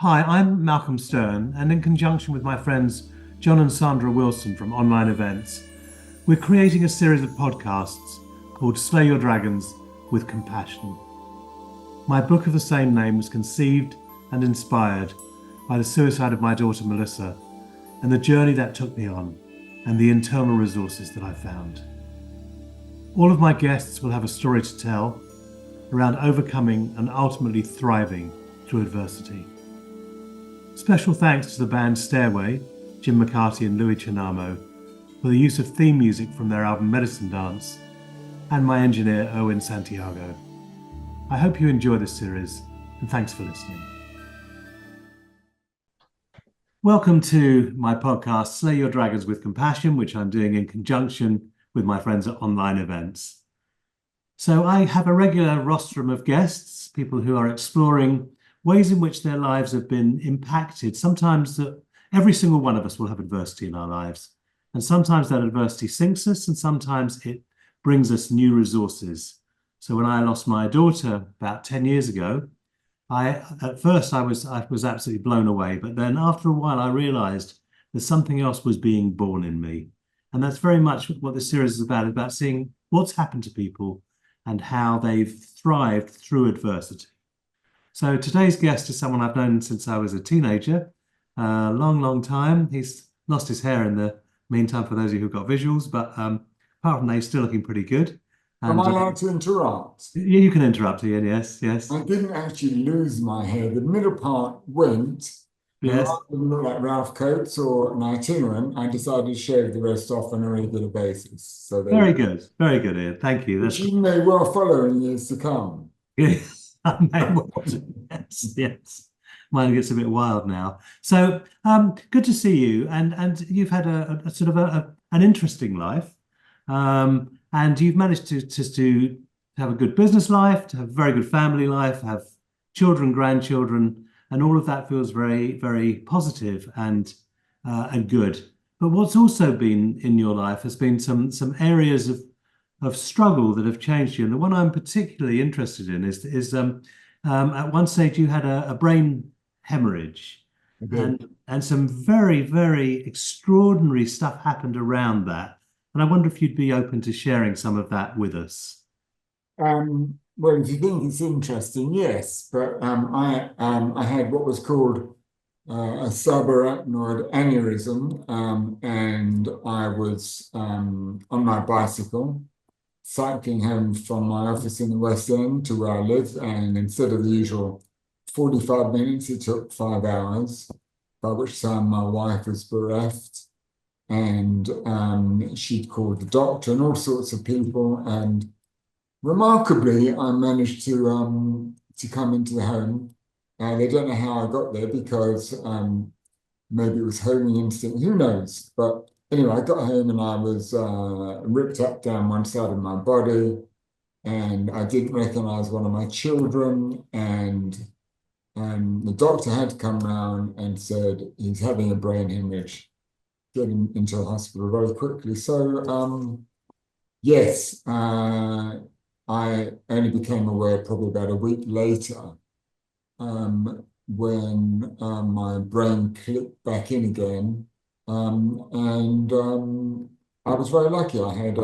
Hi, I'm Malcolm Stern, and in conjunction with my friends John and Sandra Wilson from Online Events, we're creating a series of podcasts called Slay Your Dragons with Compassion. My book of the same name was conceived and inspired by the suicide of my daughter Melissa and the journey that took me on and the internal resources that I found. All of my guests will have a story to tell around overcoming and ultimately thriving through adversity. Special thanks to the band Stairway, Jim McCarty and Louis Chinamo, for the use of theme music from their album Medicine Dance, and my engineer Owen Santiago. I hope you enjoy this series, and thanks for listening. Welcome to my podcast, Slay Your Dragons with Compassion, which I'm doing in conjunction with my friends at Online Events. So I have a regular rostrum of guests, people who are exploring ways in which their lives have been impacted. Sometimes every single one of us will have adversity in our lives. And sometimes that adversity sinks us, and sometimes it brings us new resources. So when I lost my daughter about 10 years ago, at first I was absolutely blown away. But then after a while, I realized that something else was being born in me. And that's very much what this series is about seeing what's happened to people and how they've thrived through adversity. So today's guest is someone I've known since I was a teenager, a long time. He's lost his hair in the meantime, for those of you who've got visuals, but apart from that, he's still looking pretty good. Am And I allowed to interrupt? you can interrupt, Ian. Yes. I didn't actually lose my hair. The middle part went, and Yes. rather than look like Ralph Coates or an itinerant, I decided to shave the rest off on a regular basis. So there you Very go. good. Very good, Ian. Thank you. Which That's you may well follow in years to come. I may well do. Yes. Mine gets a bit wild now. So good to see you. And you've had a sort of an interesting life. And you've managed to have a good business life, to have a very good family life, have children, grandchildren, and all of that feels very, very positive and good. But what's also been in your life has been some areas of struggle that have changed you. And the one I'm particularly interested in is at one stage you had a brain hemorrhage, I did. and some very, very extraordinary stuff happened around that. And I wonder if you'd be open to sharing some of that with us. Well, if you think it's interesting, yes. But I had what was called a subarachnoid aneurysm, and I was on my bicycle, cycling home from my office in the West End to where I live, and instead of the usual 45 minutes, it took 5 hours, by which time my wife was bereft, and she'd called the doctor and all sorts of people, and remarkably, I managed to come into the home. They don't know how I got there because maybe it was homing instinct, who knows? But anyway, I got home and I was ripped up down one side of my body, and I didn't recognize one of my children. And the doctor had to come round and said he's having a brain hemorrhage, get him into a hospital very quickly. So, yes, I only became aware probably about a week later, when my brain clicked back in again. And I was very lucky. I had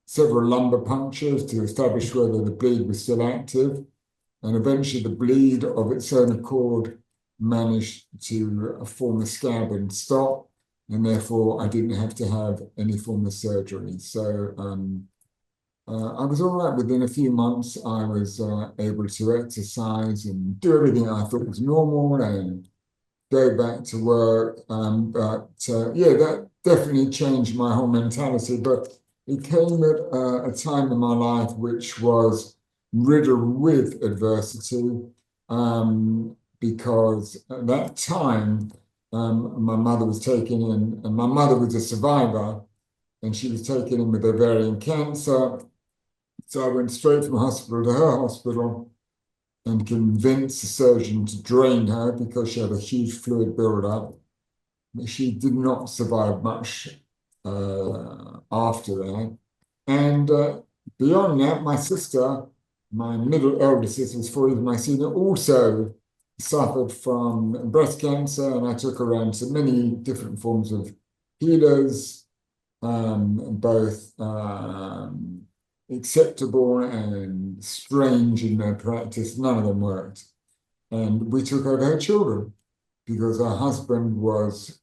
several lumbar punctures to establish whether the bleed was still active. And eventually the bleed of its own accord managed to form a scab and stop. And therefore I didn't have to have any form of surgery. So I was all right. Within a few months, I was able to exercise and do everything I thought was normal and go back to work. But yeah, that definitely changed my whole mentality. But it came at a time in my life which was riddled with adversity, because at that time, my mother was taken in, and my mother was a survivor, and she was taken in with ovarian cancer. So I went straight from hospital to her hospital and convinced the surgeon to drain her because she had a huge fluid buildup. She did not survive much after that. And beyond that, my sister, my middle eldest sister, was 4 years my senior, also suffered from breast cancer, and I took her around to many different forms of healers, both acceptable and strange in their practice. None of them worked. And we took over her children because her husband was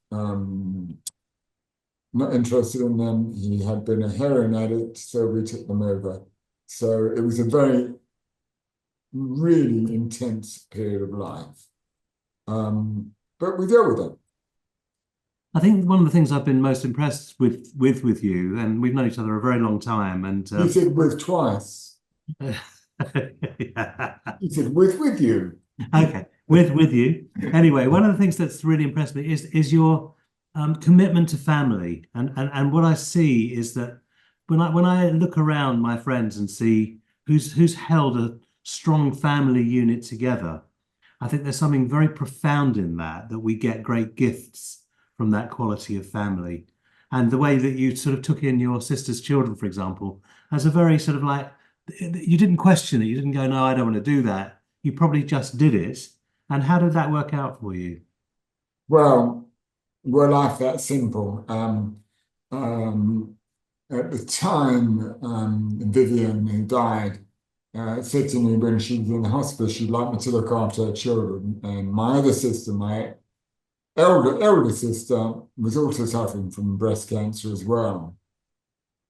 not interested in them. He had been a heroin addict, so we took them over. So it was a very, really intense period of life. But we dealt with it. I think one of the things I've been most impressed with you, and we've known each other a very long time, and You said with twice. yeah. You said with you. Okay, with you. Anyway, one of the things that's really impressed me is your commitment to family, and what I see is that when I look around my friends and see who's held a strong family unit together, I think there's something very profound in that we get great gifts from that quality of family. And the way that you sort of took in your sister's children, for example, as a very sort of like, you didn't question it. You didn't go, no, I don't want to do that. You probably just did it. And how did that work out for you? Well, were life that simple? At the time, Vivian, who died, said to me when she was in the hospital, she'd like me to look after her children. And my other sister, my elder sister, was also suffering from breast cancer as well.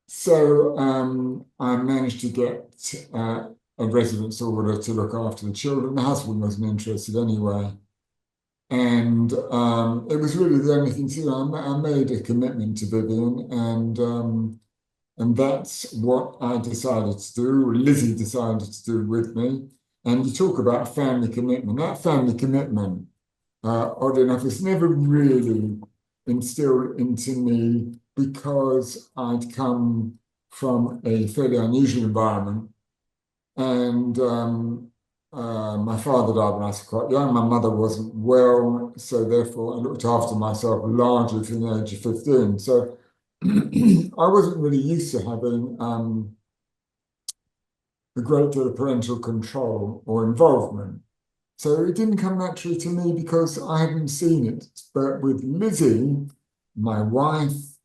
So I managed to get a residence order to look after the children. The husband wasn't interested anyway. And it was really the only thing to do. I made a commitment to Vivian, and that's what I decided to do, or Lizzie decided to do with me. And you talk about family commitment. That family commitment, odd enough, was never really instilled into me because I'd come from a fairly unusual environment. And my father died when I was quite young. My mother wasn't well, so therefore I looked after myself largely from the age of 15. So I wasn't really used to having a great deal of parental control or involvement. So it didn't come naturally to me because I hadn't seen it. But with Lizzie, my wife,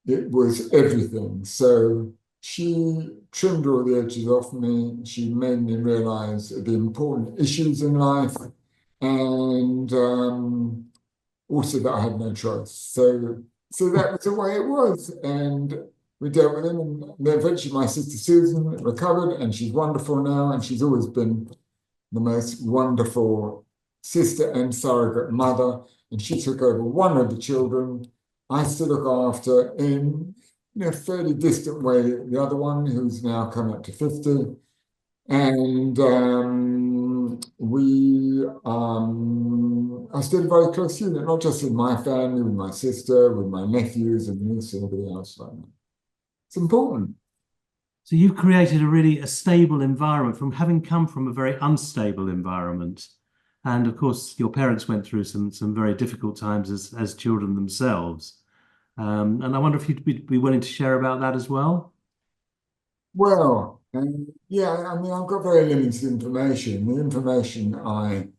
it was everything. So she trimmed all the edges off me. She made me realize the important issues in life, and also that I had no choice. So that was the way it was. And we dealt with them. And then eventually my sister Susan recovered, and she's wonderful now. And she's always been the most wonderful sister and surrogate mother. And she took over one of the children. I still look after in a fairly distant way the other one, who's now come up to 50. And I still a very close unit, not just with my family, with my sister, with my nephews and niece and everybody else like that. It's important. So you've created a really a stable environment from having come from a very unstable environment. And of course, your parents went through some very difficult times as children themselves. And I wonder if you'd be willing to share about that as well. Well, yeah, I mean, I've got very limited information. The information I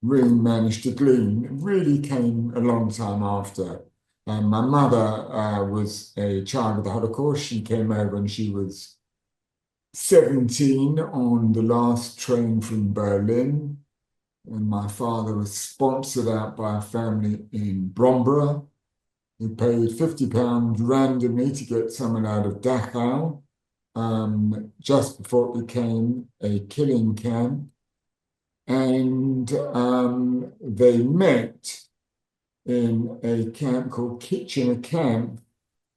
really managed to glean really came a long time after. My mother was a child of the Holocaust. She came over when she was 17 on the last train from Berlin. And my father was sponsored out by a family in Bromborough who paid £50 randomly to get someone out of Dachau just before it became a killing camp. And they met in a camp called Kitchener Camp,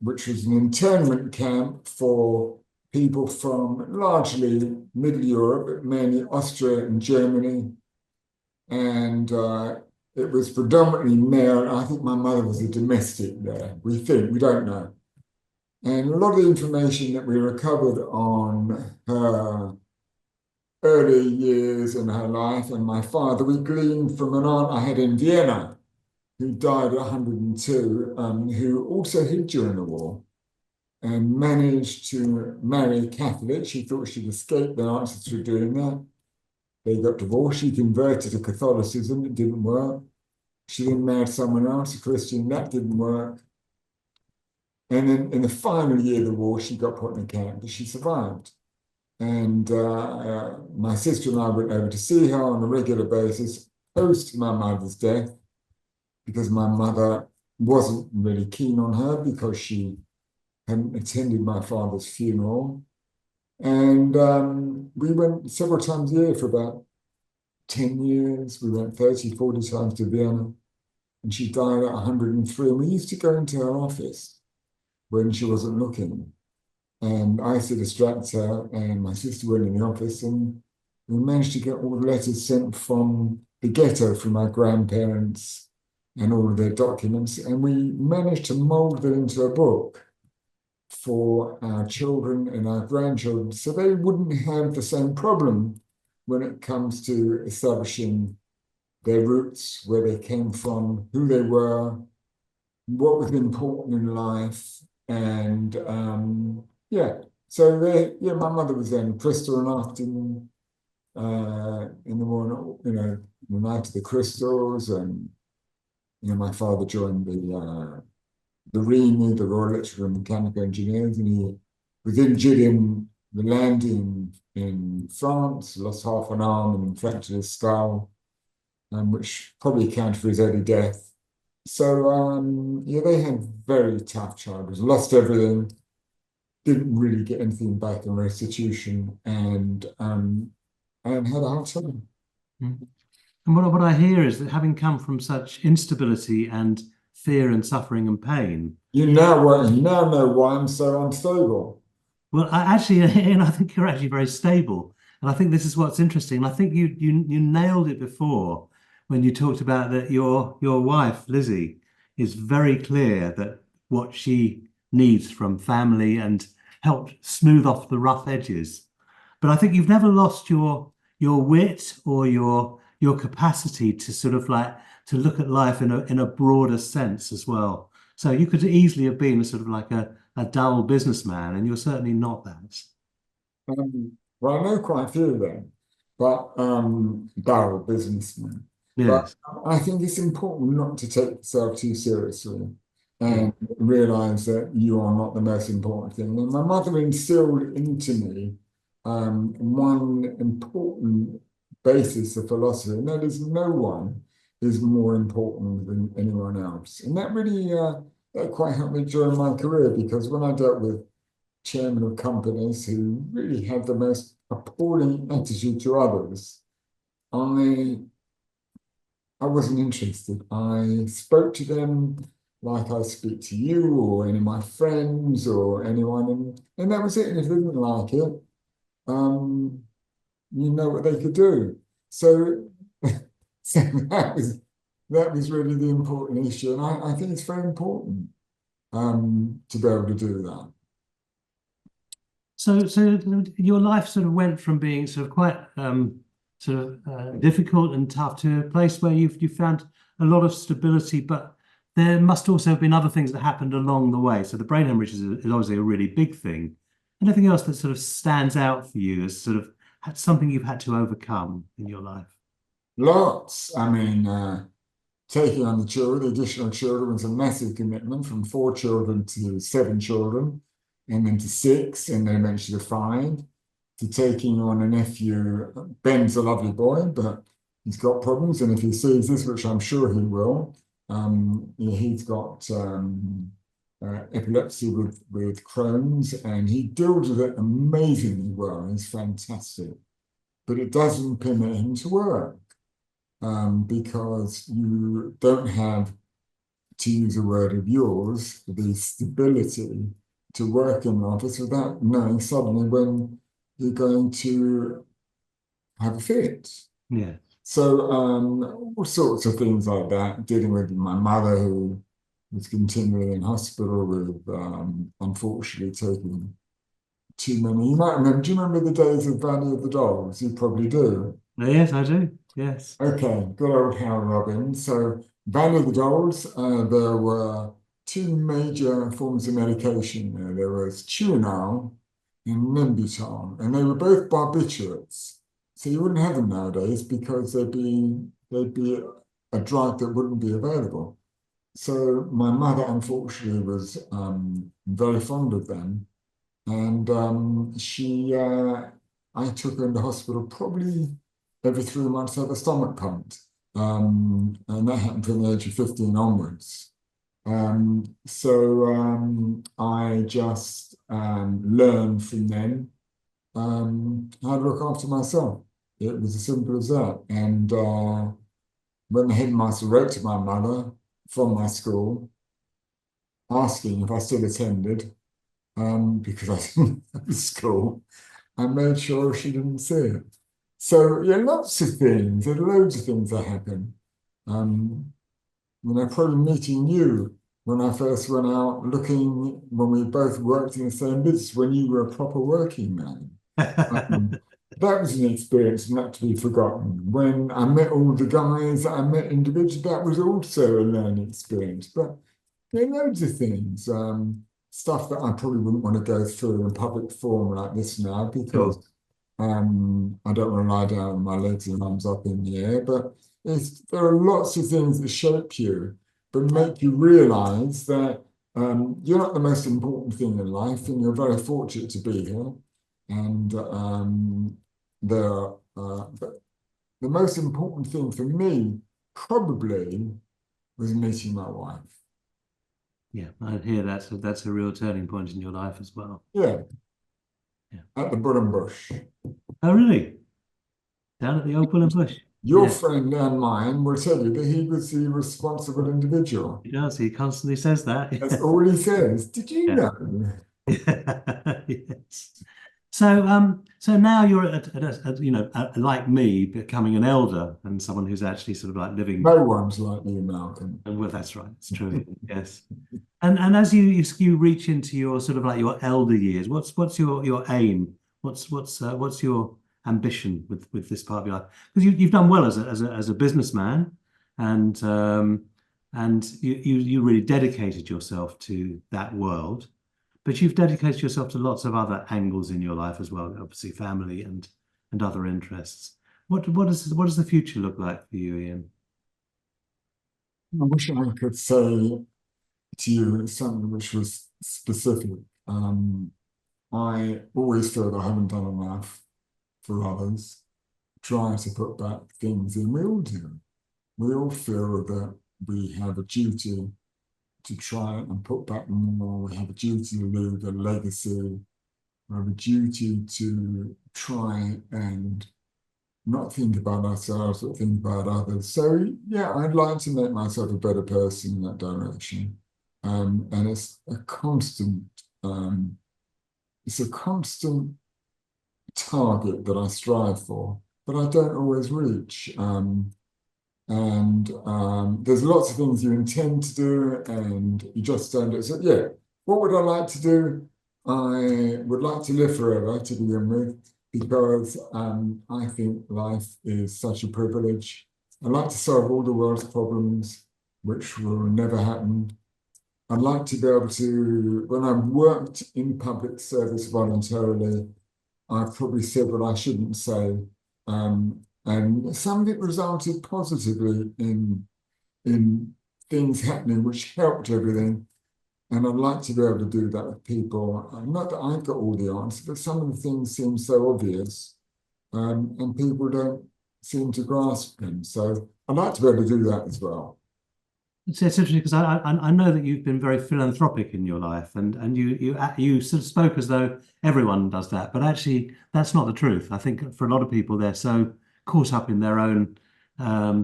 which was an internment camp for people from largely Middle Europe, but mainly Austria and Germany. And it was predominantly male. I think my mother was a domestic there. We think, we don't know. And a lot of the information that we recovered on her early years in her life and my father, we gleaned from an aunt I had in Vienna who died at 102, who also hid during the war and managed to marry a Catholic. She thought she'd escape the Nazis through doing that. They got divorced. She converted to Catholicism. It didn't work. She then married someone else, a Christian. That didn't work. And then in the final year of the war, she got put in a camp, but she survived. And my sister and I went over to see her on a regular basis post my mother's death, because my mother wasn't really keen on her because she hadn't attended my father's funeral. And we went several times a year for about 10 years. We went 30, 40 times to Vienna. And she died at 103. And we used to go into her office when she wasn't looking. And I used to distract her, and my sister went in the office, and we managed to get all the letters sent from the ghetto from my grandparents and all of their documents. And we managed to mold them into a book for our children and our grandchildren, so they wouldn't have the same problem when it comes to establishing their roots, where they came from, who they were, what was important in life. And yeah, so my mother was then crystal enough in the morning, the night of the crystals. And my father joined the REME, the Royal Electrical and Mechanical Engineers, and he was injured in the landing in France, lost half an arm and fractured his skull, which probably accounted for his early death. So they had very tough childhoods, lost everything, didn't really get anything back in restitution, and had a hard time. And what I hear is that having come from such instability and fear and suffering and pain. You now know why I'm so unstable. Well, I think you're actually very stable. And I think this is what's interesting. And I think you nailed it before when you talked about that your wife, Lizzie, is very clear that what she needs from family and help smooth off the rough edges. But I think you've never lost your wit or your capacity to sort of like to look at life in a broader sense as well. So you could easily have been sort of like a dull businessman, and you're certainly not that. Well, I know quite a few of them, but dull businessmen. But Yes. I think it's important not to take yourself too seriously Yeah. and realize that you are not the most important thing. And my mother instilled into me one important basis of philosophy, and that is no one is more important than anyone else. And that really that quite helped me during my career, because when I dealt with chairmen of companies who really had the most appalling attitude to others, I wasn't interested. I spoke to them like I speak to you or any of my friends or anyone, and that was it. And if they didn't like it, you know what they could do. So, so that was really the important issue, and I think it's very important to be able to do that. So your life sort of went from being sort of quite difficult and tough to a place where you found a lot of stability, but there must also have been other things that happened along the way. So the brain hemorrhage is obviously a really big thing. Anything else that sort of stands out for you as sort of something you've had to overcome in your life? Lots. I mean, taking on the additional children was a massive commitment, from 4 children to 7 children, and then to 6, and then eventually to 5, to taking on a nephew. Ben's a lovely boy, but he's got problems, and if he sees this, which I'm sure he will, he's got epilepsy with Crohn's, and he deals with it amazingly well. He's fantastic, but it doesn't permit him to work. Because you don't have, to use a word of yours, the stability to work in an office without knowing suddenly when you're going to have a fit. Yeah. So all sorts of things like that, dealing with my mother, who was continually in hospital with, unfortunately, taking too many. You might remember, do you remember the days of Valley of the Dolls? You probably do. Yes, I do. Yes. Okay, good old Hal Robbins. So, Valley of the Dolls, there were 2 major forms of medication. There was Tuinal and Nembutal, and they were both barbiturates. So you wouldn't have them nowadays because they'd be a drug that wouldn't be available. So my mother, unfortunately, was very fond of them, and I took her into hospital probably every 3 months to have a stomach pumped, and that happened from the age of 15 onwards. So I just learned from them how to look after myself. It was as simple as that. And when the headmaster wrote to my mother from my school, asking if I still attended, because I didn't have a school, I made sure she didn't see it. So yeah, lots of things. There are loads of things that happen. Um, probably meeting you when I first went out looking when we both worked in the same business when you were a proper working man. Um, that was an experience not to be forgotten. When I met all the guys, I met individuals, that was also a learning experience. But there are loads of things, stuff that I probably wouldn't want to go through in a public forum like this now because Sure. I don't want to lie down with my legs and arms up in the air. But there are lots of things that shape you, but make you realize that you're not the most important thing in life, and you're very fortunate to be here. And but the most important thing for me probably was meeting my wife. Yeah, I hear that's a real turning point in your life as well. Yeah, Yeah. at the Button Bush. Oh, really? Down at the old Bull Bush? Your Yeah, friend and mine will tell you that he was the responsible individual. he does. He constantly says that. That's all he says. Did you Yeah. know? Yes. So now you're like me, becoming an elder and someone who's actually sort of like living. No one's like you, Malcolm. And well, that's right. It's true. Yes. And as you reach into your sort of like your elder years, what's your aim? What's your ambition with this part of your life? Because you've done well as a businessman, and you really dedicated yourself to that world. But you've dedicated yourself to lots of other angles in your life as well, obviously family and other interests. What does the future look like for you, Ian? I wish I could say to you something which was specific. I always feel that I haven't done enough for others. Try to put back things in. We all do. We all feel that we have a duty to try and put back more. We have a duty to leave a legacy. We have a duty to try and not think about ourselves, but think about others. So yeah, I'd like to make myself a better person in that direction. And um, it's a constant target that I strive for, but I don't always reach. And there's lots of things you intend to do, and you just don't do it. So yeah, what would I like to do? I would like to live forever to begin with, because I think life is such a privilege. I'd like to solve all the world's problems, which will never happen. I'd like to be able to, when I've worked in public service voluntarily, I've probably said what I shouldn't say. And some of it resulted positively in things happening which helped everything. And I'd like to be able to do that with people. Not that I've got all the answers, but some of the things seem so obvious, and people don't seem to grasp them. So I'd like to be able to do that as well. It's interesting because I know that you've been very philanthropic in your life, and you sort of spoke as though everyone does that, but actually that's not the truth. I think for a lot of people they're so caught up in their own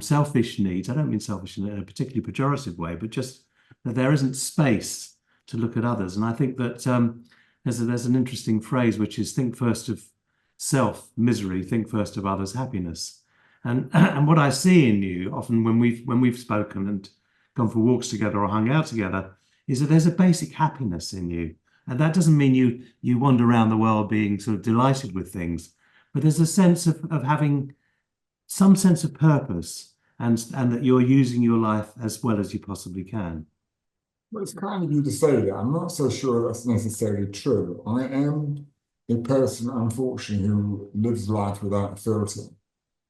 selfish needs. I don't mean selfish in a particularly pejorative way, but just that there isn't space to look at others. And I think that there's an interesting phrase which is think first of self misery, think first of others happiness. And and what I see in you often when we've spoken and gone for walks together or hung out together, is that there's a basic happiness in you. And that doesn't mean you wander around the world being sort of delighted with things, but there's a sense of having some sense of purpose and that you're using your life as well as you possibly can. Well, it's kind of you to say that. I'm not so sure that's necessarily true. I am a person, unfortunately, who lives life without a filter.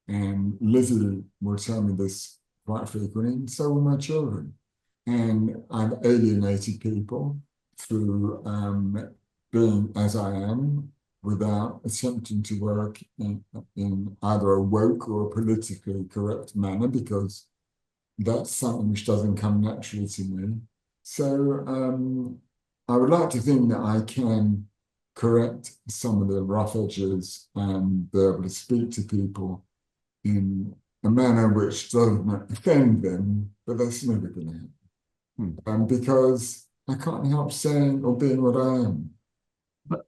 And Lizzie will tell me this quite frequently, and so will my children. And I've alienated people through being as I am without attempting to work in either a woke or a politically correct manner, because that's something which doesn't come naturally to me. So I would like to think that I can correct some of the rough edges and be able to speak to people in a manner which doesn't offend them, but that's never going to happen. Because I can't help saying or being what I am. But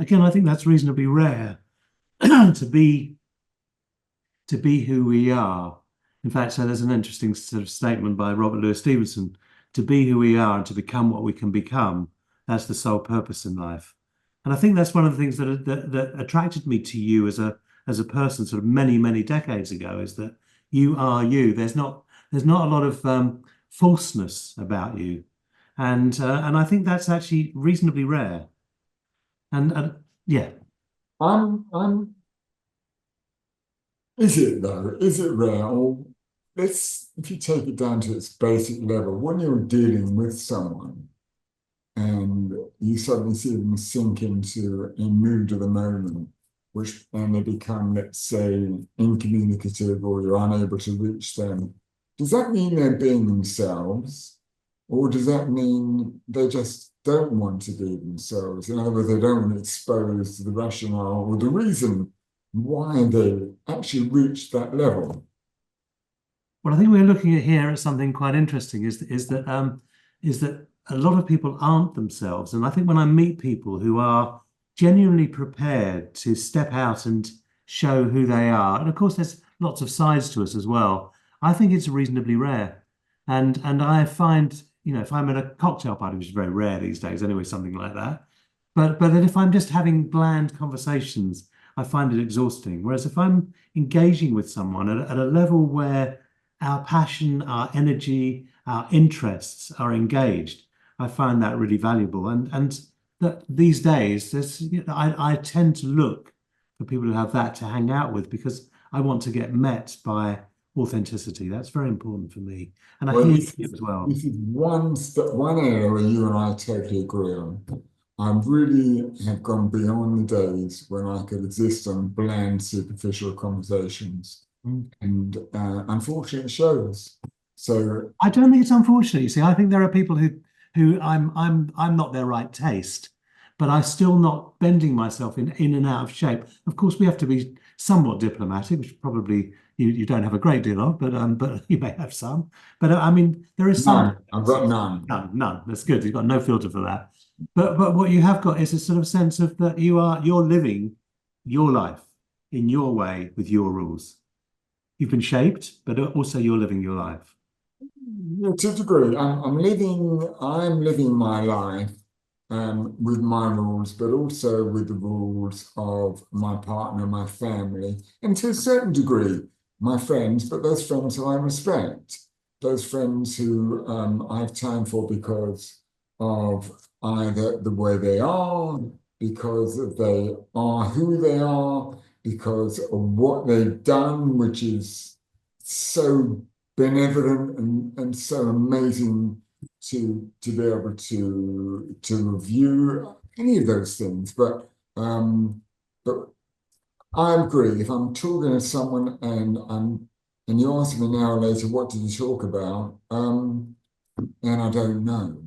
again, I think that's reasonably rare to be who we are. In fact, so there's an interesting sort of statement by Robert Louis Stevenson: to be who we are and to become what we can become, that's the sole purpose in life. And I think that's one of the things that attracted me to you as a person sort of many decades ago, is that you are you. There's not a lot of falseness about you, and I think that's actually reasonably rare. And yeah, Is it though? Is it rare? Or if you take it down to its basic level, when you're dealing with someone and you suddenly see them sink into a mood of the moment, and they become, let's say, incommunicative, or you're unable to reach them, does that mean they're being themselves? Or does that mean they just don't want to be themselves? In other words, they don't want to expose the rationale or the reason why they actually reached that level. what I think we're looking at here at something quite interesting is that a lot of people aren't themselves, and I think when I meet people who are genuinely prepared to step out and show who they are, and of course there's lots of sides to us as well, I think it's reasonably rare. And I find, if I'm at a cocktail party, which is very rare these days anyway, something like that, but then if I'm just having bland conversations, I find it exhausting. Whereas if I'm engaging with someone at a level where our passion, our energy, our interests are engaged, I find that really valuable. And that these days, I tend to look for people who have that to hang out with, because I want to get met by authenticity. That's very important for me. And I Well, hear you as well. this is one area where you and I totally agree on. I really have gone beyond the days when I could exist on bland, superficial conversations. And unfortunately, it shows. So I don't think it's unfortunate. You see, I think there are people who I'm not their right taste, but I'm still not bending myself in and out of shape. Of course, we have to be somewhat diplomatic, which probably you don't have a great deal of, but you may have some. But I mean, there is some none. I've got none. none. That's good. You've got no filter for that. But what you have got is a sort of sense of that you're living your life in your way with your rules. You've been shaped, but also you're living your life. Yeah, to a degree, I'm living my life with my rules, but also with the rules of my partner, my family, and to a certain degree, my friends, but those friends who I respect, those friends who I have time for because of either the way they are, because they are who they are, because of what they've done, which is so benevolent and so amazing to be able to review any of those things. But I agree. If I'm talking to someone and you ask me an hour later, what did you talk about? And I don't know.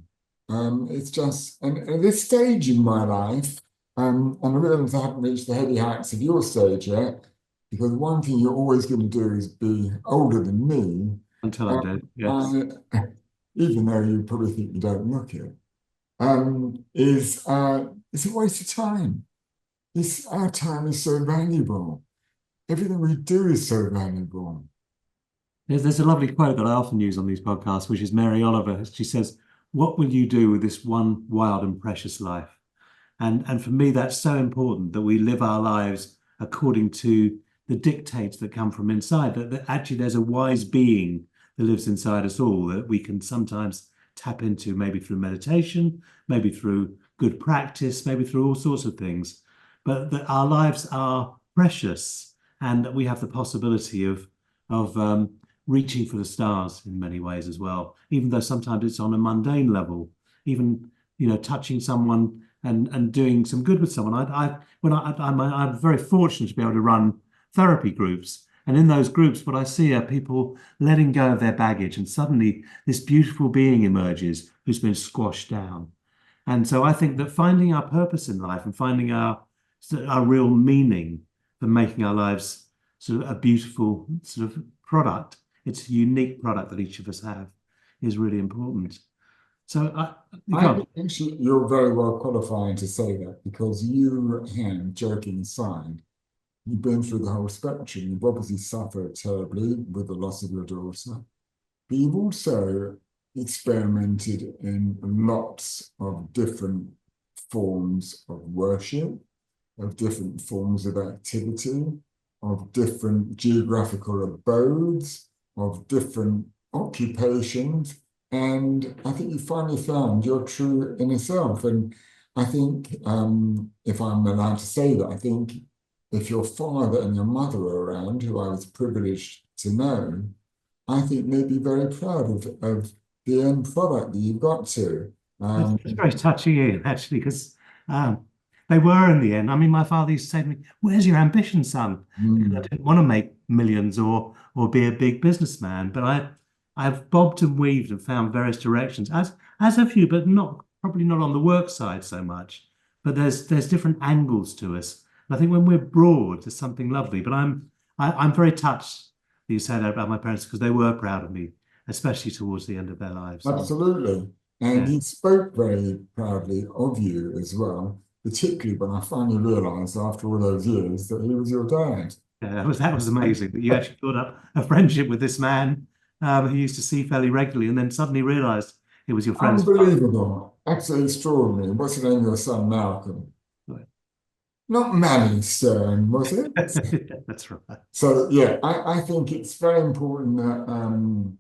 It's just, and at this stage in my life, and I realize I haven't reached the heady heights of your stage yet, because one thing you're always going to do is be older than me. Until I'm dead, yes. Even though you probably think you don't look it, it's a waste of time. Our time is so valuable. Everything we do is so valuable. There's a lovely quote that I often use on these podcasts, which is Mary Oliver. She says, "What will you do with this one wild and precious life?" And for me, that's so important that we live our lives according to the dictates that come from inside, that actually there's a wise being that lives inside us all that we can sometimes tap into, maybe through meditation, maybe through good practice, maybe through all sorts of things. but that our lives are precious and that we have the possibility of reaching for the stars in many ways as well, even though sometimes it's on a mundane level, even touching someone and doing some good with someone. I'm very fortunate to be able to run therapy groups. And in those groups, what I see are people letting go of their baggage, and suddenly this beautiful being emerges who's been squashed down. And so I think that finding our purpose in life and finding our real meaning for making our lives sort of a beautiful sort of product, it's a unique product that each of us have, is really important. So you I can't. think actually you're very well qualified to say that because you have, joking aside, you've been through the whole spectrum. You've obviously suffered terribly with the loss of your daughter, but you've also experimented in lots of different forms of worship, of different forms of activity, of different geographical abodes, of different occupations. And I think you finally found your true inner self. And I think, if I'm allowed to say that, I think if your father and your mother were around, who I was privileged to know, I think they'd be very proud of the end product that you got to. It's very touching, Ian, actually, because they were in the end. I mean, my father used to say to me, "Where's your ambition, son?" Because I Mm, didn't want to make millions or be a big businessman. But I've bobbed and weaved and found various directions, as have you, but not probably not on the work side so much. But there's different angles to us. And I think when we're broad, there's something lovely. But I'm very touched that you said that about my parents because they were proud of me, especially towards the end of their lives. And absolutely. And yeah. he spoke very proudly of you as well, particularly when I finally realized after all those years that he was your dad. Yeah, that was amazing that you actually built up a friendship with this man who you used to see fairly regularly, and then suddenly realised it was your friend's father. Unbelievable. Absolutely extraordinary. What's the name of your son, Malcolm? Right. Not Manny Stern, was it? That's right. So yeah, I think it's very important that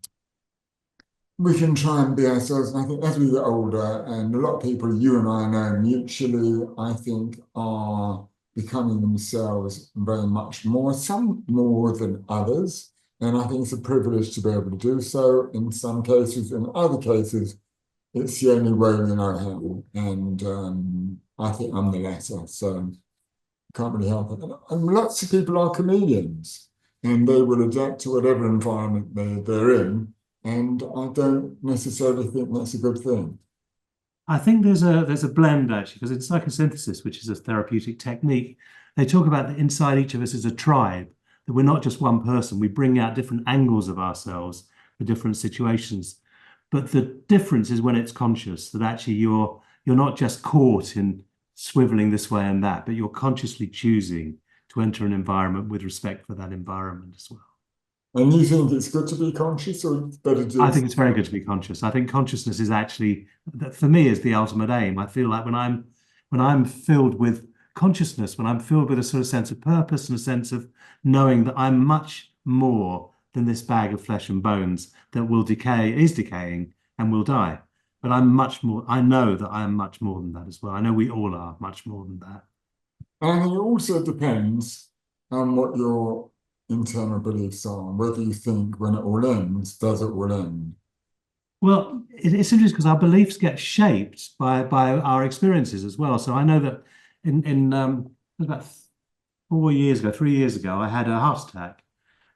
we can try and be ourselves. And I think as we get older, and a lot of people you and I know mutually, I think are becoming themselves very much more, some more than others. And I think it's a privilege to be able to do so in some cases. In other cases, it's the only way we know how. And I think I'm the latter. So can't really help it. And lots of people are comedians and they will adapt to whatever environment they're in. And I don't necessarily think that's a good thing. I think there's a blend actually, because in psychosynthesis, which is a therapeutic technique, they talk about that inside each of us is a tribe, that we're not just one person. We bring out different angles of ourselves for different situations. But the difference is when it's conscious, that actually you're not just caught in swiveling this way and that, but you're consciously choosing to enter an environment with respect for that environment as well. And you think it's good to be conscious or it's better to I think it's very good to be conscious. I think consciousness is actually, for me, is the ultimate aim. I feel like when I'm filled with consciousness, when I'm filled with a sort of sense of purpose and a sense of knowing that I'm much more than this bag of flesh and bones that will decay, is decaying, and will die. But I'm much more, I know that I am much more than that as well. I know we all are much more than that. And I think it also depends on what your internal beliefs are, whether you think when it all ends, does it all end? Well, it's interesting because our beliefs get shaped by our experiences as well. So I know that in it was about 4 years ago, 3 years ago, I had a heart attack,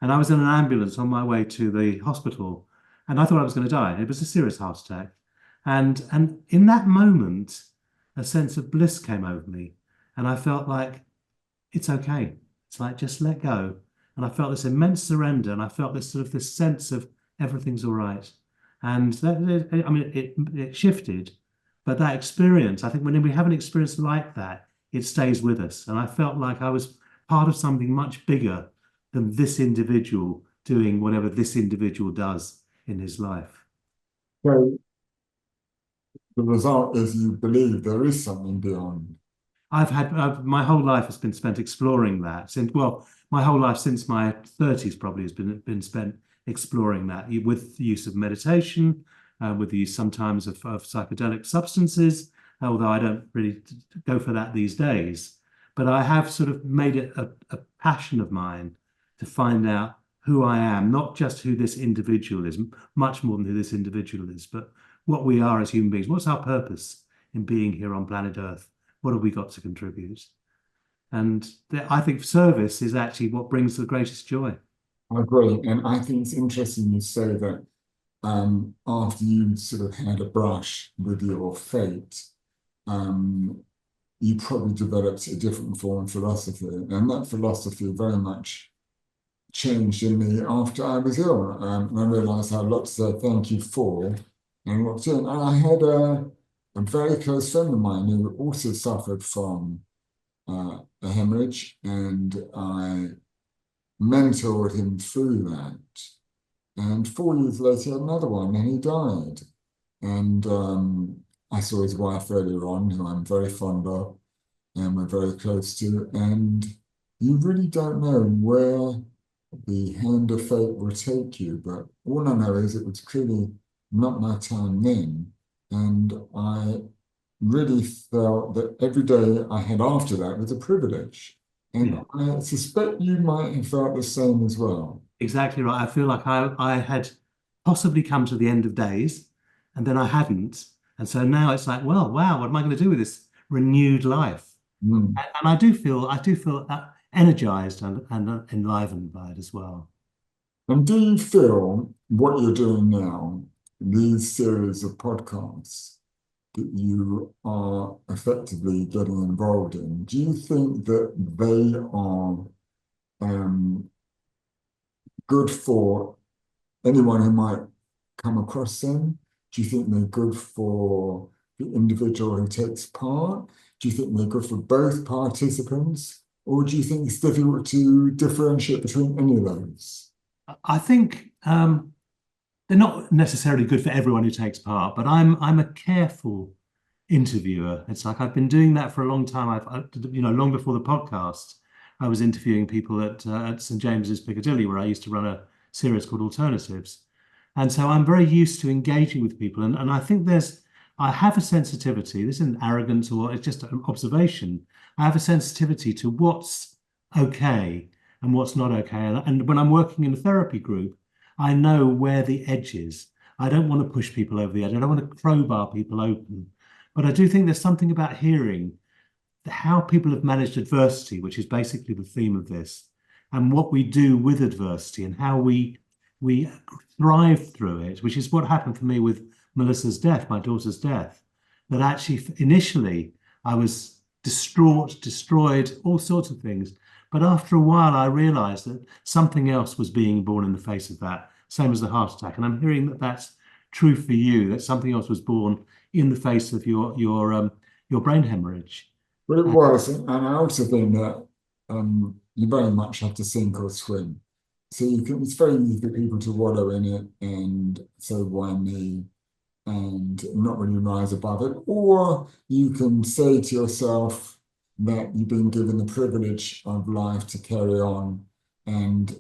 and I was in an ambulance on my way to the hospital, and I thought I was going to die. It was a serious heart attack, and in that moment, a sense of bliss came over me, and I felt like it's okay. It's like just let go. And I felt this immense surrender, and I felt this sort of this sense of everything's all right. And I mean, it shifted, but that experience, I think, when we have an experience like that, it stays with us. And I felt like I was part of something much bigger than this individual doing whatever this individual does in his life. So the result is you believe there is something beyond. My whole life has been spent exploring that. Well, my whole life since my 30s probably has been spent exploring that with the use of meditation, with the use sometimes of psychedelic substances, although I don't really go for that these days. but I have sort of made it a passion of mine to find out who I am, not just who this individual is, much more than who this individual is, but what we are as human beings. What's our purpose in being here on planet Earth? What have we got to contribute? And I think service is actually what brings the greatest joy. I agree. And I think it's interesting you say that after you sort of had a brush with your fate, you probably developed a different form of philosophy. And that philosophy very much changed in me after I was ill. And I realized I had a lot to say thank you for and what to do. And I had a very close friend of mine who also suffered from a hemorrhage, and I mentored him through that. And 4 years later, he had another one, and he died. And I saw his wife earlier on, who I'm very fond of, and we're very close to. And you really don't know where the hand of fate will take you. But all I know is it was clearly not my time then. And I really felt that every day I had after that was a privilege. And I suspect you might have felt the same as well. Exactly right. I feel like I had possibly come to the end of days and then I hadn't. And so now it's like, well, wow, what am I going to do with this renewed life? Mm. And I do feel energized and enlivened by it as well. And do you feel what you're doing now, these series of podcasts that you are effectively getting involved in, do you think that they are good for anyone who might come across them? Do you think they're good for the individual who takes part? Do you think they're good for both participants? Or do you think it's difficult to differentiate between any of those? I think they're not necessarily good for everyone who takes part, but I'm a careful interviewer. It's like I've been doing that for a long time. Long before the podcast, I was interviewing people at St James's Piccadilly, where I used to run a series called Alternatives. And so I'm very used to engaging with people. And I think I have a sensitivity. This isn't arrogance or it's just an observation. I have a sensitivity to what's okay and what's not okay. And when I'm working in a therapy group, I know where the edge is. I don't want to push people over the edge. I don't want to crowbar people open. But I do think there's something about hearing how people have managed adversity, which is basically the theme of this, and what we do with adversity and how we thrive through it, which is what happened for me with Melissa's death, my daughter's death. That actually initially I was distraught, destroyed, all sorts of things. But after a while, I realized that something else was being born in the face of that, same as the heart attack. And I'm hearing that that's true for you, that something else was born in the face of your brain hemorrhage. Well, it was, and I also think that you very much have to sink or swim. So it's very easy for people to wallow in it and say, why me? And not really rise above it. Or you can say to yourself that you've been given the privilege of life to carry on. And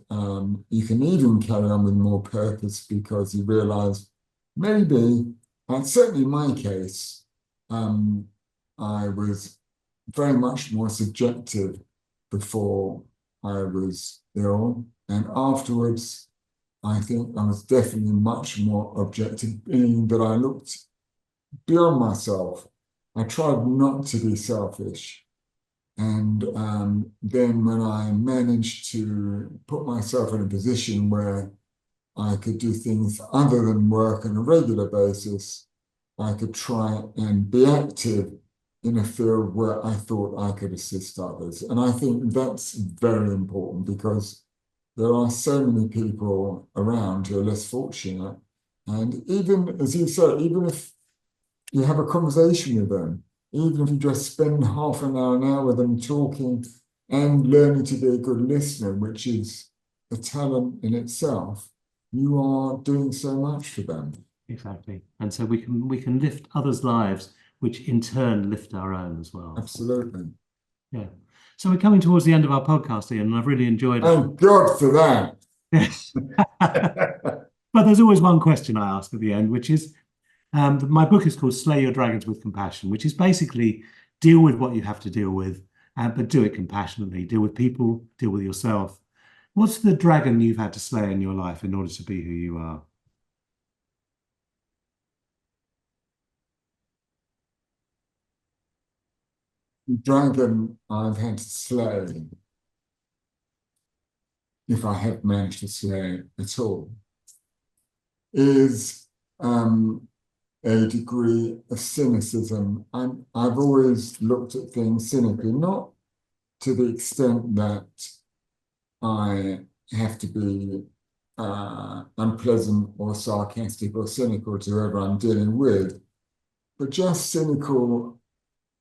you can even carry on with more purpose because you realize maybe, and certainly in my case, I was very much more subjective before I was ill. And afterwards, I think I was definitely much more objective, being that I looked beyond myself. I tried not to be selfish. And then when I managed to put myself in a position where I could do things other than work on a regular basis, I could try and be active in a field where I thought I could assist others. And I think that's very important because there are so many people around who are less fortunate. And even, as you say, even if you have a conversation with them, even if you just spend half an hour with them talking and learning to be a good listener, which is a talent in itself, you are doing so much for them. Exactly. And so we can lift others' lives, which in turn lift our own as well. Absolutely. Yeah. So we're coming towards the end of our podcast, Ian, and I've really enjoyed it. Thank God for that. Yes. But there's always one question I ask at the end, which is, my book is called Slay Your Dragons with Compassion, which is basically deal with what you have to deal with, but do it compassionately. Deal with people, deal with yourself. What's the dragon you've had to slay in your life in order to be who you are? The dragon I've had to slay, if I have managed to slay it at all, is a degree of cynicism. I've always looked at things cynically, not to the extent that I have to be unpleasant or sarcastic or cynical to whoever I'm dealing with, but just cynical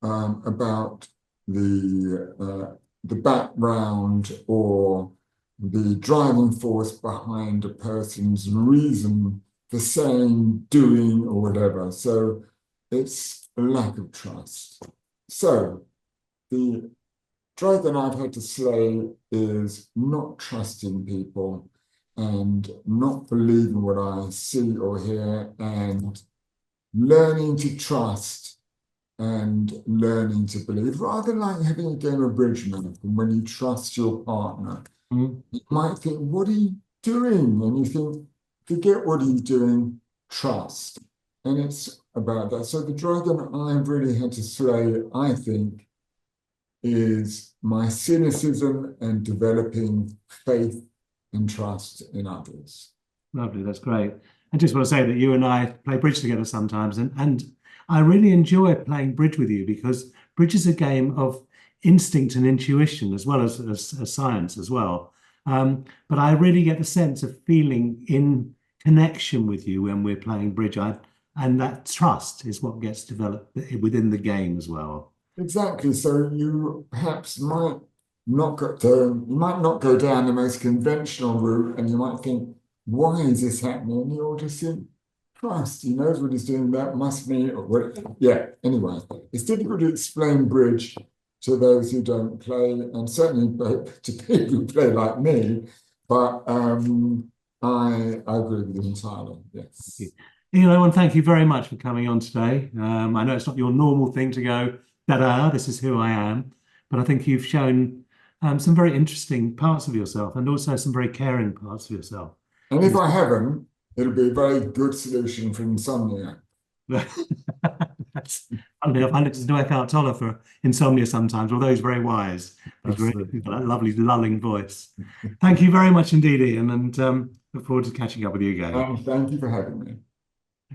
about the background or the driving force behind a person's reason for saying, doing, or whatever. So it's a lack of trust. So the dragon I've had to slay is not trusting people and not believing what I see or hear, and learning to trust and learning to believe, rather like having a game of bridge, when you trust your partner. You might think, what are you doing? And you think, forget what are you doing, trust. And it's about that. So the dragon I've really had to slay, I think, is my cynicism and developing faith and trust in others. Lovely, that's great. I just want to say that you and I play bridge together sometimes, and I really enjoy playing bridge with you because bridge is a game of instinct and intuition as well as science as well. But I really get the sense of feeling in connection with you when we're playing bridge. And that trust is what gets developed within the game as well. Exactly. So you perhaps might not go down the most conventional route, and you might think, why is this happening? And you'll just think, trust, he knows what he's doing, that must mean, or what, yeah, anyway. It's difficult to explain bridge to those who don't play, and certainly to people who play like me, but I agree with you entirely, yes. Ian, thank you very much for coming on today. I know it's not your normal thing to go, ta-da, this is who I am, but I think you've shown some very interesting parts of yourself and also some very caring parts of yourself. And if I haven't, it'll be a very good solution for insomnia. That's, I listen to Eckhart Tolle for insomnia sometimes, although he's very wise. He's got that lovely lulling voice. Thank you very much indeed, Ian, and look forward to catching up with you again. Thank you for having me.